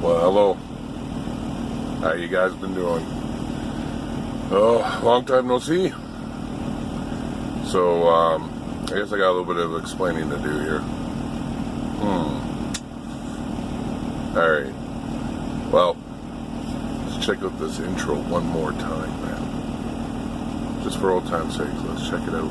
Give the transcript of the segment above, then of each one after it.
Well, hello. How you guys been doing? Oh, long time no see. So, I guess I got a little bit of explaining to do here. Alright. Well, let's check out this intro one more time, man. Just for old time's sake, let's check it out.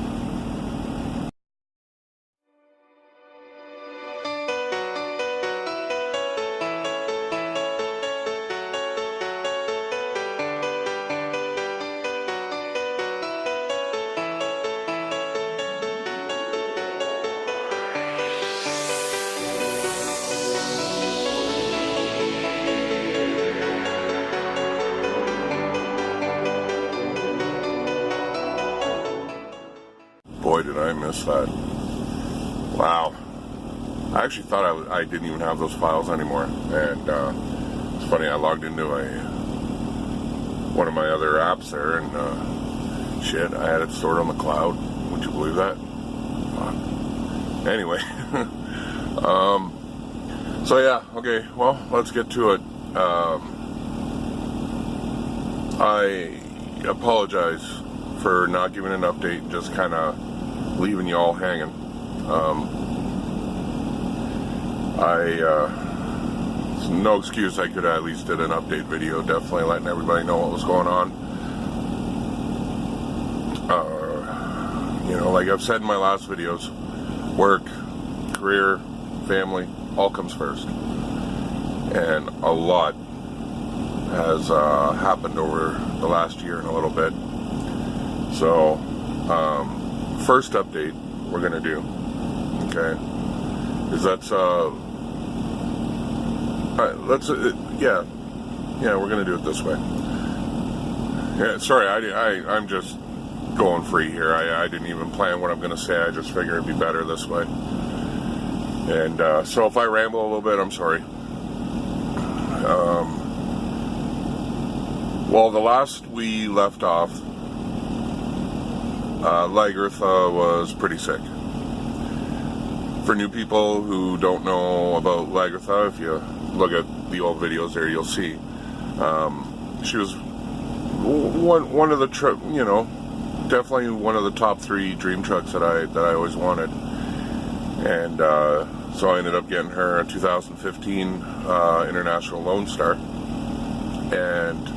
Boy, did I miss that. Wow. I actually thought I didn't even have those files anymore. And it's funny, I logged into one of my other apps there, and shit, I had it stored on the cloud. Would you believe that? Fuck. Anyway. So yeah, okay, well, let's get to it. I apologize for not giving an update, just kind of leaving you all hanging. It's no excuse. I could at least did an update video, definitely letting everybody know what was going on. You know, like I've said in my last videos, work, career, family, all comes first. And a lot has happened over the last year and a little bit. So, first update we're gonna do, okay, is that's we're gonna do it this way. Yeah, sorry, I'm just going free here. I didn't even plan what I'm gonna say. I just figured it'd be better this way. And so if I ramble a little bit, I'm sorry. Well, the last we left off, Lagertha was pretty sick. For new people who don't know about Lagertha, if you look at the old videos there, you'll see she was one of the definitely one of the top 3 dream trucks that I always wanted. And so I ended up getting her a 2015 International Lone Star. And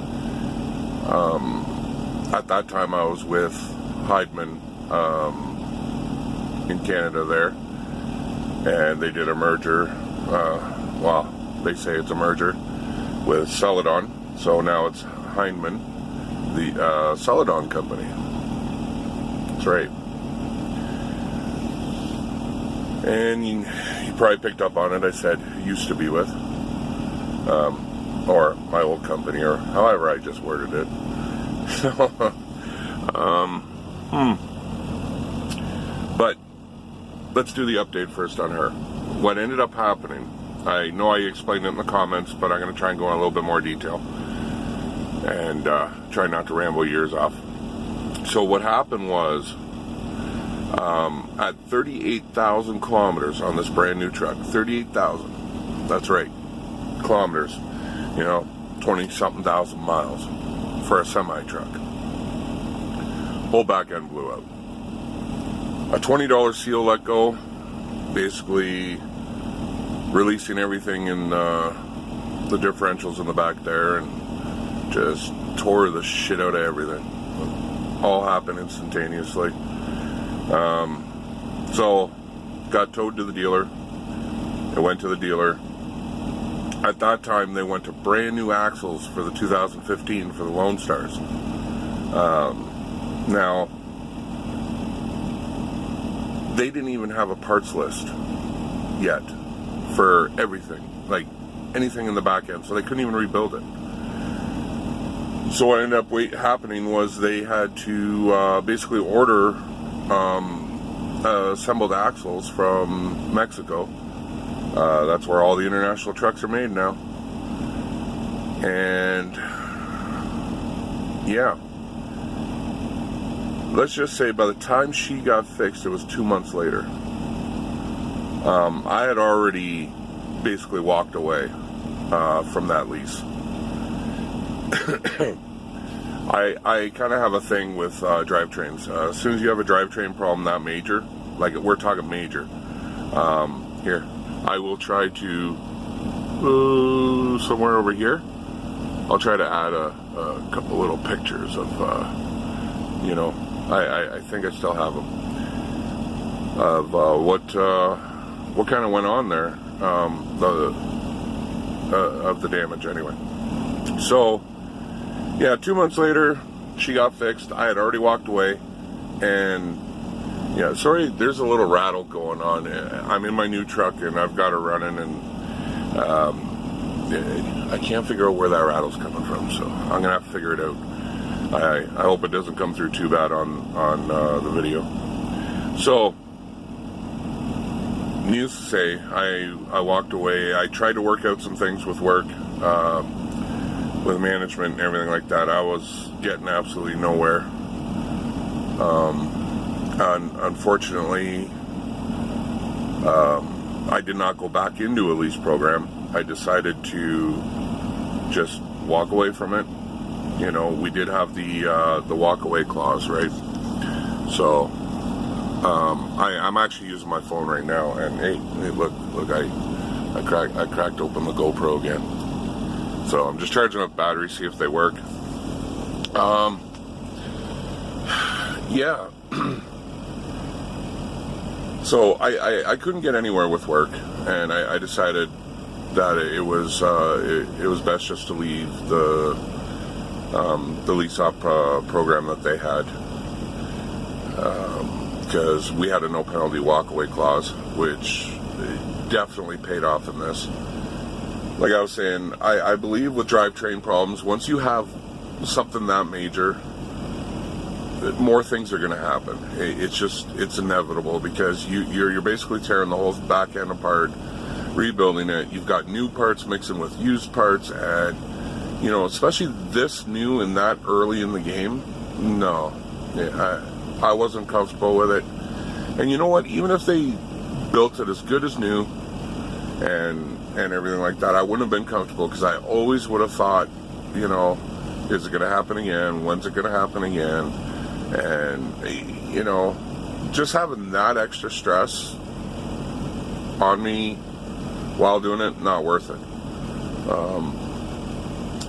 at that time I was with Heidemann in Canada there, and they did a merger, well, they say it's a merger with Celadon, so now it's Heidemann, the Celadon company. That's right. And you probably picked up on it, I said used to be with, or my old company, or however I just worded it. So, but let's do the update first on her. What ended up happening, I know I explained it in the comments, but I'm going to try and go in a little bit more detail and try not to ramble years off. So what happened was, at 38,000 kilometers on this brand new truck, 38,000, that's right, kilometers, 20-something thousand miles for a semi-truck. Whole back end blew out. A $20 seal let go, basically releasing everything in the differentials in the back there, and just tore the shit out of everything. All happened instantaneously. So got towed to the dealer. It went to the dealer. At that time, they went to brand new axles for the 2015 for the Lone Stars. Now, they didn't even have a parts list yet for everything, like anything in the back end, so they couldn't even rebuild it. So what ended up happening was they had to basically order assembled axles from Mexico. That's where all the international trucks are made now. And yeah, let's just say by the time she got fixed, it was 2 months later. I had already basically walked away from that lease. I kind of have a thing with drivetrains. As soon as you have a drivetrain problem that major, like we're talking major, here, I will try to, somewhere over here, I'll try to add a couple little pictures of, you know, I think I still have them, of what kind of went on there, of the damage anyway. So, yeah, 2 months later, she got fixed. I had already walked away, and yeah, sorry, there's a little rattle going on. I'm in my new truck, and I've got her running, and I can't figure out where that rattle's coming from, so I'm gonna have to figure it out. I hope it doesn't come through too bad on the video. So, needless to say, I walked away. I tried to work out some things with work, with management and everything like that. I was getting absolutely nowhere. Unfortunately, I did not go back into a lease program. I decided to just walk away from it. You know, we did have the walk away clause, right? So I'm actually using my phone right now, and hey look, I cracked open the GoPro again. So I'm just charging up batteries, see if they work. Yeah. So I couldn't get anywhere with work, and I decided that it was best just to leave the lease op program that they had, because we had a no penalty walkaway clause, which definitely paid off in this. Like I was saying, I believe with drivetrain problems, once you have something that major, more things are going to happen. It's inevitable, because you're basically tearing the whole back end apart, rebuilding it. You've got new parts mixing with used parts, and you know, especially this new and that early in the game, no, I wasn't comfortable with it. And you know what? Even if they built it as good as new and everything like that, I wouldn't have been comfortable, because I always would have thought, you know, is it going to happen again? When's it going to happen again? And, you know, just having that extra stress on me while doing it, not worth it.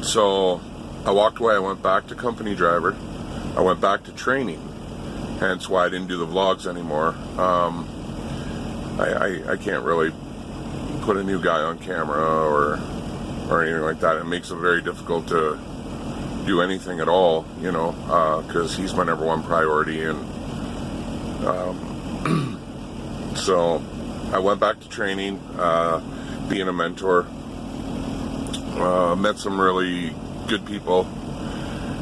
So I walked away. I went back to company driver. I went back to training, hence why I didn't do the vlogs anymore. I can't really put a new guy on camera or anything like that. It makes it very difficult to do anything at all, you know, because he's my number one priority. And so I went back to training, being a mentor, met some really good people.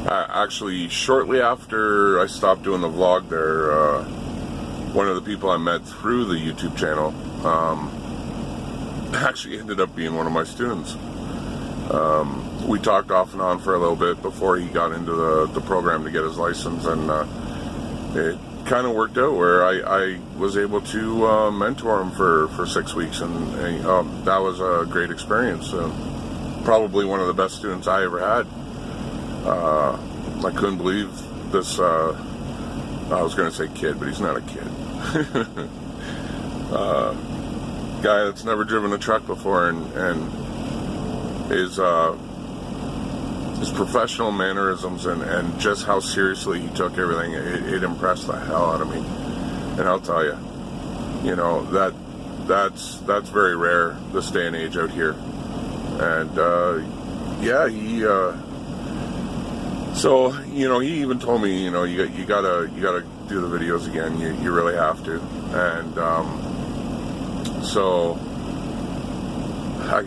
Actually, shortly after I stopped doing the vlog there, one of the people I met through the YouTube channel actually ended up being one of my students. We talked off and on for a little bit before he got into the program to get his license, and it kind of worked out where I was able to mentor him for 6 weeks, and that was a great experience. Probably one of the best students I ever had. I couldn't believe this, I was going to say kid, but he's not a kid. Guy that's never driven a truck before, and his professional mannerisms and just how seriously he took everything, it impressed the hell out of me. And I'll tell you, you know, that's very rare this day and age out here. And yeah, he so, you know, he even told me, you know, you gotta do the videos again. You really have to. And so I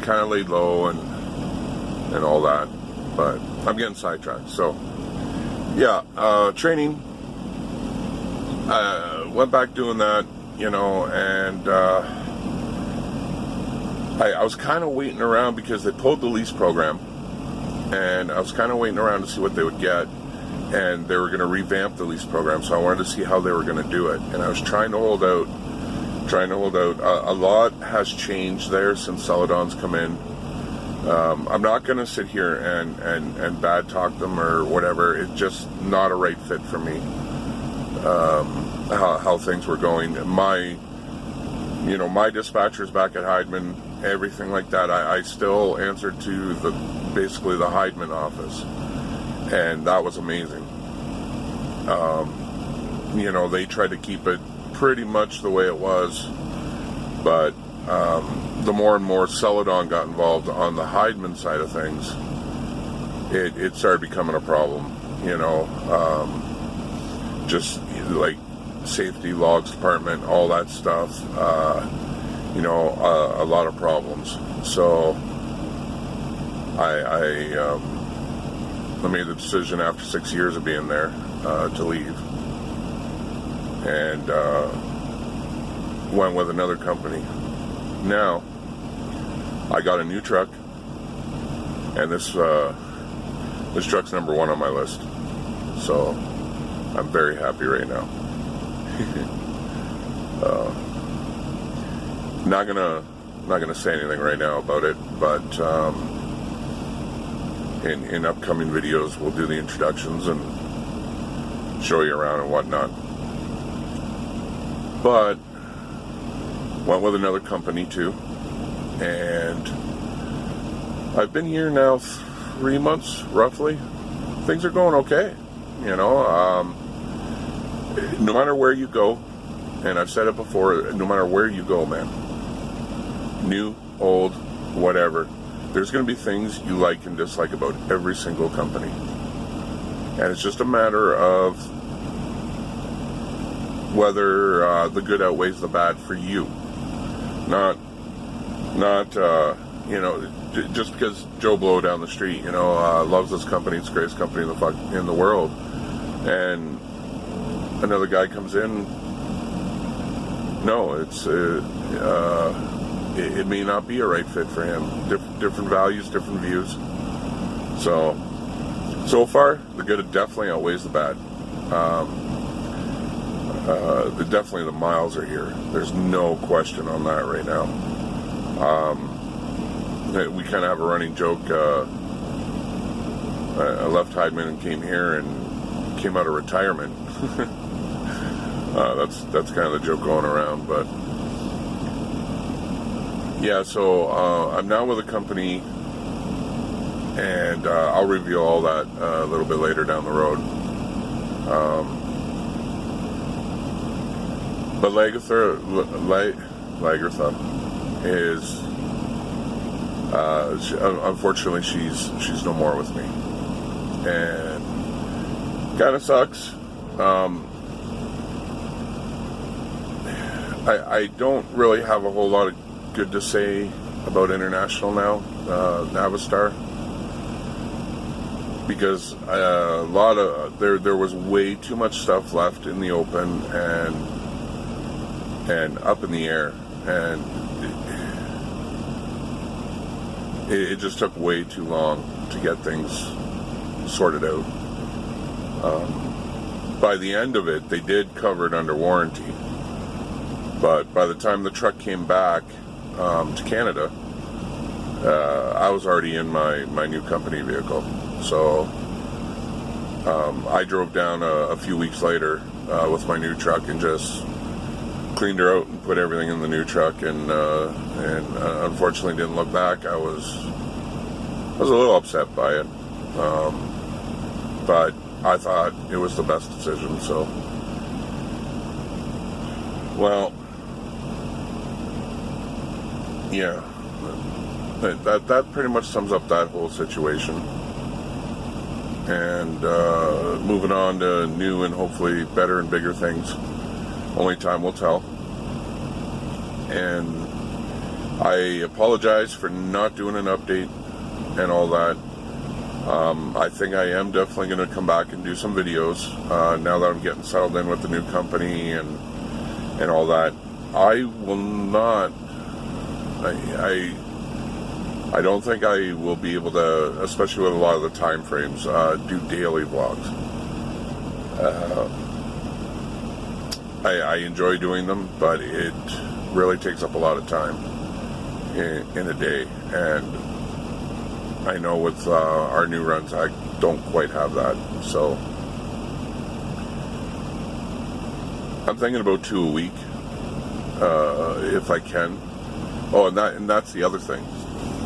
kind of laid low and all that, but I'm getting sidetracked. So yeah, training, went back doing that, you know, and I was kind of waiting around because they pulled the lease program, and I was kind of waiting around to see what they would get, and they were going to revamp the lease program, so I wanted to see how they were going to do it, and I was trying to hold out. A lot has changed there since Celadon's come in. I'm not going to sit here and bad talk them or whatever. It's just not a right fit for me. How things were going. My dispatchers back at Hydeman, everything like that, I still answered to basically the Hydeman office, and that was amazing. They tried to keep it pretty much the way it was, but the more and more Celadon got involved on the Hydeman side of things, it started becoming a problem. Just like safety, logs department, all that stuff. A lot of problems. So I made the decision after 6 years of being there to leave, and went with another company. Now I got a new truck, and this truck's number one on my list. So I'm very happy right now. Not gonna say anything right now about it, but in upcoming videos we'll do the introductions and show you around and whatnot. But went with another company too, and I've been here now 3 months roughly. Things are going okay, no matter where you go, and I've said it before, no matter where you go, man, new, old, whatever, there's going to be things you like and dislike about every single company, and it's just a matter of whether the good outweighs the bad for you. Not just because Joe Blow down the street, loves this company, it's the greatest company in the world, and another guy comes in, no, it may not be a right fit for him. Different values, different views. So far, the good definitely outweighs the bad. Definitely the miles are here. There's no question on that right now. We kind of have a running joke. I left Hydeman and came here and came out of retirement. That's kind of the joke going around, but yeah. So I'm now with a company, and I'll reveal all that a little bit later down the road. But Lagertha is unfortunately she's no more with me, and kind of sucks. I don't really have a whole lot of good to say about International now, Navistar, because a lot of there was way too much stuff left in the open and up in the air, and it just took way too long to get things sorted out. By the end of it, they did cover it under warranty, but by the time the truck came back to Canada, I was already in my new company vehicle. So I drove down a few weeks later with my new truck and just cleaned her out and put everything in the new truck, and unfortunately didn't look back. I was a little upset by it, but I thought it was the best decision. So, well, yeah, that pretty much sums up that whole situation. And moving on to new and hopefully better and bigger things. Only time will tell. And I apologize for not doing an update and all that. I think I am definitely going to come back and do some videos now that I'm getting settled in with the new company and all that. I will not. I don't think I will be able to, especially with a lot of the time frames, do daily vlogs. I enjoy doing them, but it really takes up a lot of time in a day, and I know with our new runs, I don't quite have that. So I'm thinking about 2 a week, if I can. Oh, and that's the other thing.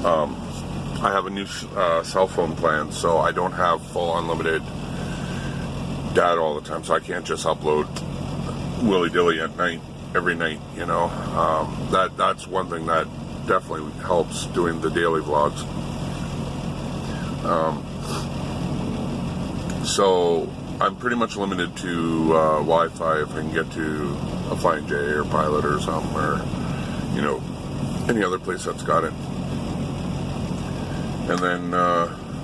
I have a new cell phone plan, so I don't have full unlimited data all the time, so I can't just upload willy-dilly at night, every night, you know. That's one thing that definitely helps doing the daily vlogs. So I'm pretty much limited to Wi-Fi if I can get to a Flying J or Pilot or something, or, you know, any other place that's got it. And then,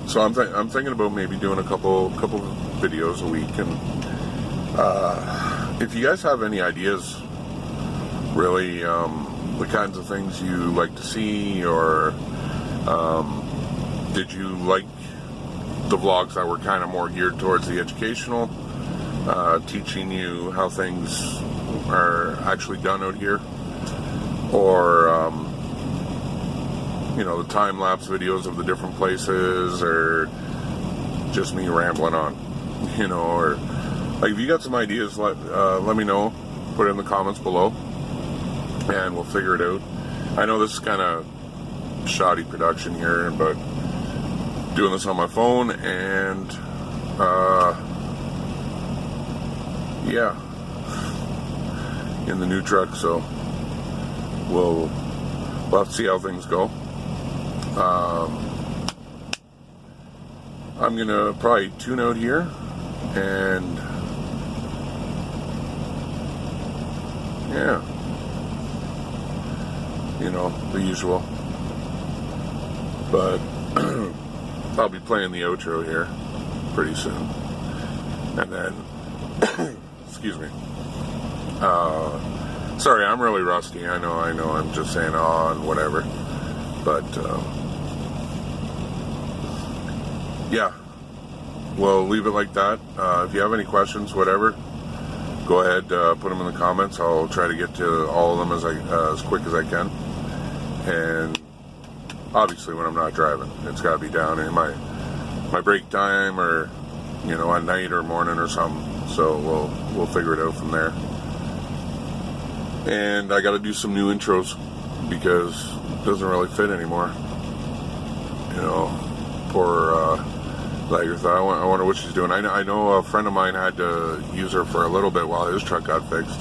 so I'm thinking about maybe doing a couple videos a week. And if you guys have any ideas, really, the kinds of things you like to see, or did you like the vlogs that were kind of more geared towards the educational, teaching you how things are actually done out here, or you know, the time-lapse videos of the different places, or just me rambling on, you know, or like if you got some ideas, let me know, put it in the comments below, and we'll figure it out. I know this is kind of shoddy production here, but doing this on my phone, and yeah, in the new truck, so we'll have to see how things go. I'm gonna probably tune out here, and yeah, you know, the usual, but I'll be playing the outro here pretty soon, and then excuse me, sorry, I'm really rusty. I know I'm just saying and whatever, but yeah, we'll leave it like that. If you have any questions, whatever, go ahead, put them in the comments. I'll try to get to all of them as quick as I can. And obviously, when I'm not driving, it's got to be down in my break time, or, you know, at night or morning or something. So we'll figure it out from there. And I got to do some new intros because it doesn't really fit anymore. You know, poor Lagertha. I wonder what she's doing. I know a friend of mine had to use her for a little bit while his truck got fixed.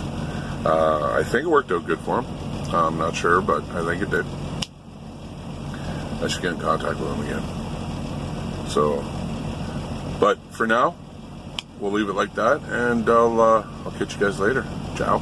I think it worked out good for him. I'm not sure, but I think it did. I should get in contact with him again. So, but for now, we'll leave it like that, and I'll catch you guys later. Ciao.